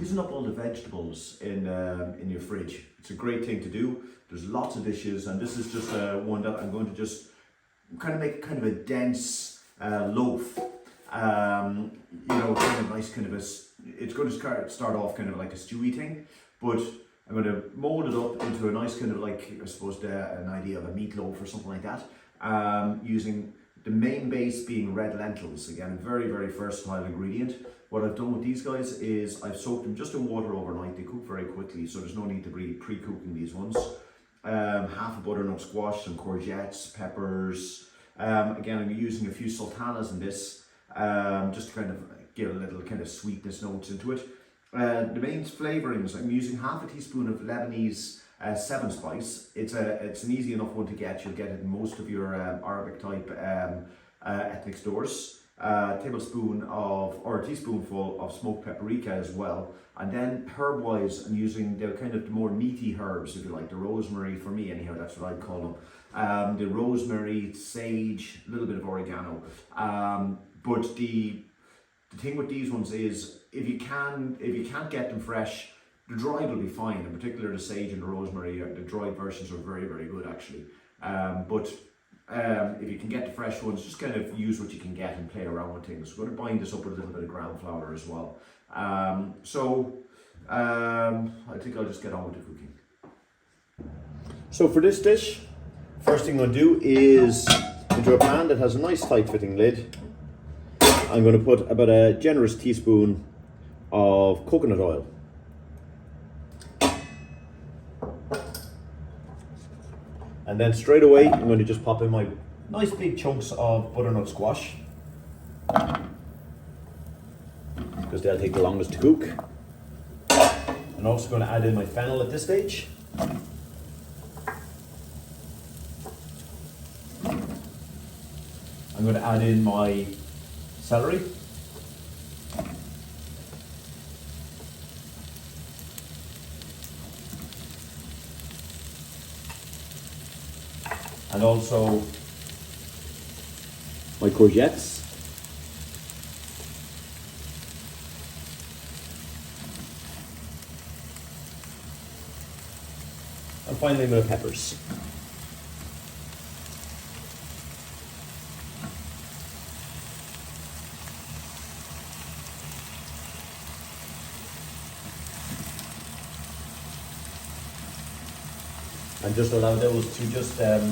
using up all the vegetables in your fridge. It's a great thing to do. There's lots of dishes, and this is just one that I'm going to just kind of make kind of a dense loaf. You know, kind of nice, kind of a. It's going to start off kind of like a stewy thing, but I'm going to mold it up into a nice kind of like, I suppose, an idea of a meatloaf or something like that. Using the main base being red lentils. Again, a very, very versatile ingredient. What I've done with these guys is I've soaked them just in water overnight. They cook very quickly, so there's no need to be pre-cooking these ones. Half a butternut squash, some courgettes, peppers. Again, I'm using a few sultanas in this, just to kind of give a little kind of sweetness notes into it. The main flavorings, I'm using half a teaspoon of Lebanese 7-spice. It's an easy enough one to get. You'll get it in most of your Arabic type ethnic stores. A teaspoonful of smoked paprika as well. And then herb-wise, I'm using the kind of the more meaty herbs, if you like, the rosemary, for me anyhow, that's what I'd call them. The rosemary, sage, a little bit of oregano. But the thing with these ones is, if you can't get them fresh, the dried will be fine. In particular, the sage and the rosemary, the dried versions are very, very good actually. If you can get the fresh ones, just kind of use what you can get and play around with things. We're going to bind this up with a little bit of ground flour as well. I think I'll just get on with the cooking. So for this dish, first thing I'm going to do is, into a pan that has a nice tight fitting lid, I'm going to put about a generous teaspoon of coconut oil. And then straight away, I'm going to just pop in my nice big chunks of butternut squash, because they'll take the longest to cook. I'm also going to add in my fennel at this stage. I'm going to add in my celery. And also my courgettes. And finally my peppers. And just allow those to just add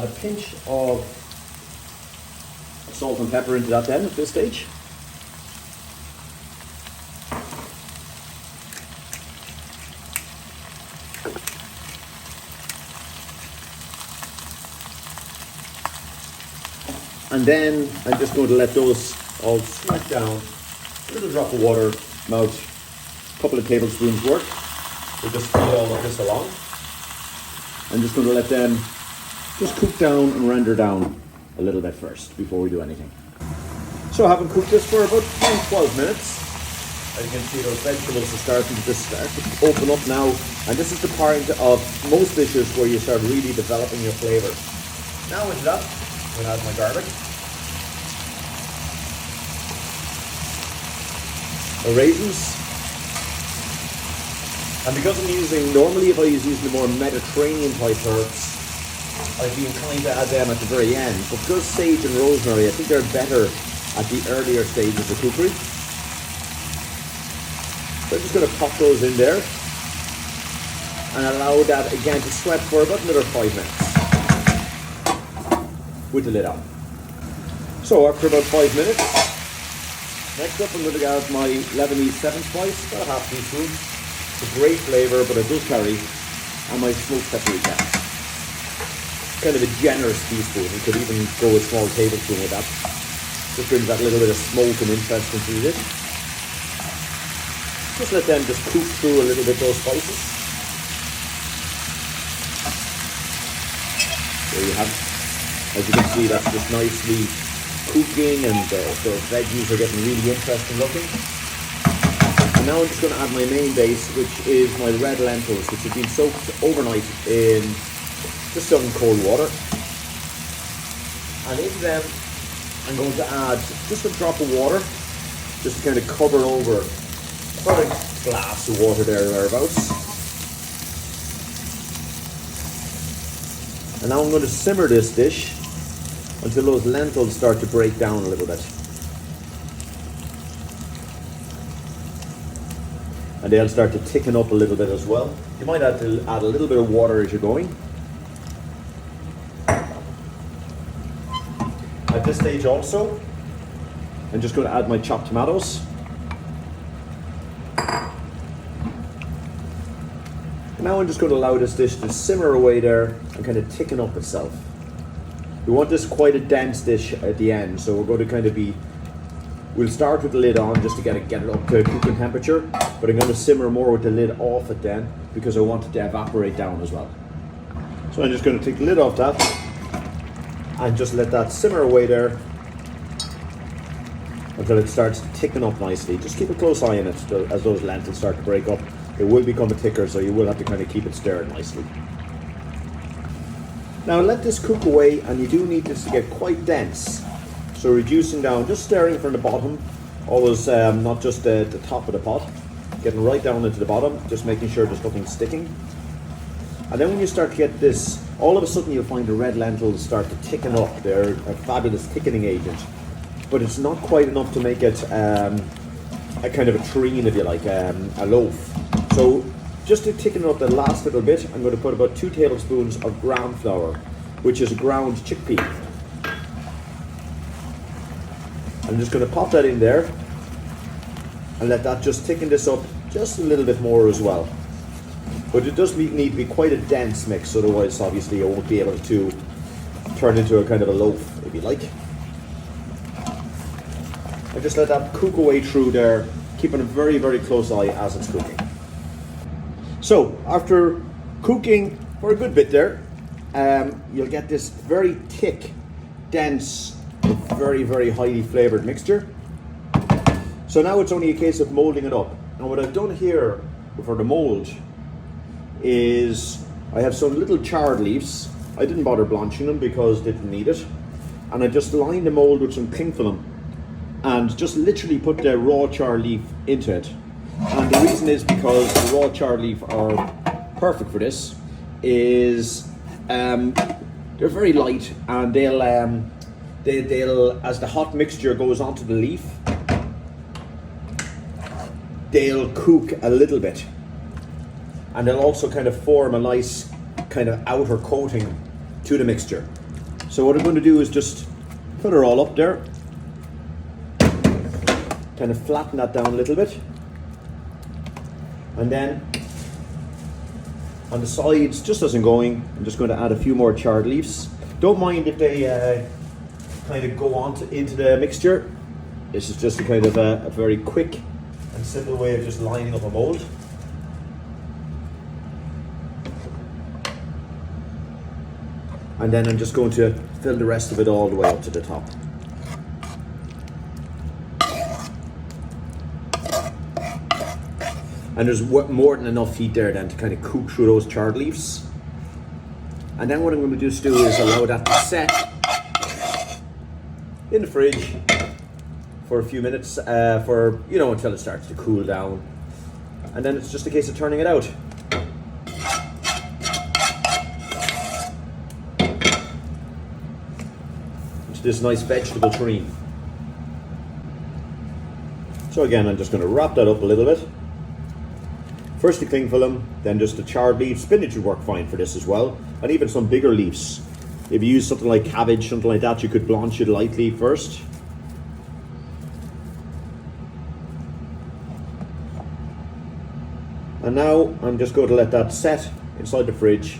a pinch of salt and pepper into that then at this stage. And then I'm just going to let those all smash down. A little drop of water, about a couple of tablespoons worth. We'll just feed all of this along. I'm just going to let them just cook down and render down a little bit first before we do anything. So I haven't cooked this for about 12 minutes. As you can see, those vegetables are starting to just start to open up now. And this is the part of most dishes where you start really developing your flavour. Now into that, I'm going to add my garlic. The raisins. And because I'm using, normally if I was using the more Mediterranean type herbs, I'd be inclined to add them at the very end. But because sage and rosemary, I think they're better at the earlier stages of cookery. So I'm just going to pop those in there and allow that again to sweat for about another 5 minutes with the lid on. So after about 5 minutes, next up I'm going to add my Lebanese 7-spice, about a half teaspoon. It's a great flavour, but it does carry, and my smoked paprika. Kind of a generous teaspoon. You could even go a small tablespoon with that. Just brings that little bit of smoke and interest into the dish. Just let them just cook through a little bit those spices. There you have it. As you can see, that's just nicely cooking, and the veggies are getting really interesting looking. And now I'm just going to add my main base, which is my red lentils, which have been soaked overnight in just some cold water. And into them, I'm going to add just a drop of water, just to kind of cover over about a glass of water there or thereabouts. And now I'm going to simmer this dish until those lentils start to break down a little bit. And they'll start to thicken up a little bit as well. You might have to add a little bit of water as you're going. At this stage also, I'm just going to add my chopped tomatoes. And now I'm just going to allow this dish to simmer away there and kind of thicken up itself. We want this quite a dense dish at the end, so we're going to kind of be, we'll start with the lid on just to get it up to cooking temperature, but I'm going to simmer more with the lid off it then because I want it to evaporate down as well. So I'm just going to take the lid off that and just let that simmer away there until it starts to thicken up nicely. Just keep a close eye on it as those lentils start to break up. It will become thicker, so you will have to kind of keep it stirred nicely. Now let this cook away, and you do need this to get quite dense. So reducing down, just stirring from the bottom, always not just the top of the pot, getting right down into the bottom, just making sure there's nothing sticking. And then when you start to get this, all of a sudden you'll find the red lentils start to thicken up. They're a fabulous thickening agent, but it's not quite enough to make it a kind of a terrine, if you like, a loaf. So just to thicken it up the last little bit, I'm going to put about 2 tablespoons of ground flour, which is ground chickpea. I'm just going to pop that in there and let that just thicken this up just a little bit more as well. But it does need to be quite a dense mix, otherwise obviously you won't be able to turn into a kind of a loaf, if you like. And just let that cook away through there, keeping a very, very close eye as it's cooking. So after cooking for a good bit there, you'll get this very thick, dense, very, very highly flavored mixture. So now it's only a case of molding it up. And what I've done here for the mold is I have some little charred leaves. I didn't bother blanching them because they didn't need it. And I just lined the mold with some cling film and just literally put the raw char leaf into it. And the reason is because the raw char leaf are perfect for this, is they're very light, and they'll as the hot mixture goes onto the leaf, they'll cook a little bit, and they'll also kind of form a nice kind of outer coating to the mixture. So what I'm going to do is just put it all up there, kind of flatten that down a little bit, and then on the sides, just as I'm going, I'm just going to add a few more charred leaves. Don't mind if they kind of go on into the mixture. This is just a kind of a very quick and simple way of just lining up a mold. And then I'm just going to fill the rest of it all the way up to the top. And there's more than enough heat there then to kind of cook through those charred leaves. And then what I'm going to just do is allow that to set in the fridge for a few minutes, until it starts to cool down. And then it's just a case of turning it out. Into this nice vegetable terrine. So again, I'm just going to wrap that up a little bit. First the cling film, then just the charred leaves. Spinach would work fine for this as well, and even some bigger leaves. If you use something like cabbage, something like that, you could blanch it lightly first. And now I'm just going to let that set inside the fridge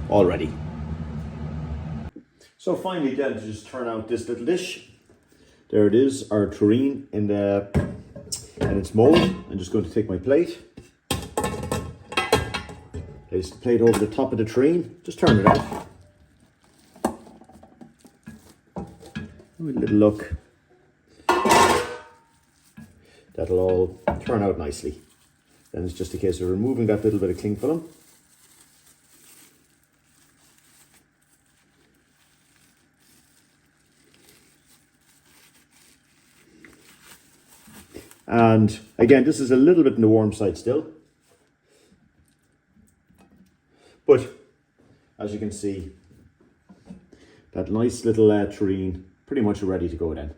already. So finally then, to just turn out this little dish. There it is, our terrine in its mold. I'm just going to take my plate, place the plate over the top of the terrine, just turn it out. Have a little look. That'll all turn out nicely. Then it's just a case of removing that little bit of cling film. And again, this is a little bit in the warm side still. But as you can see, that nice little terrine pretty much ready to go then.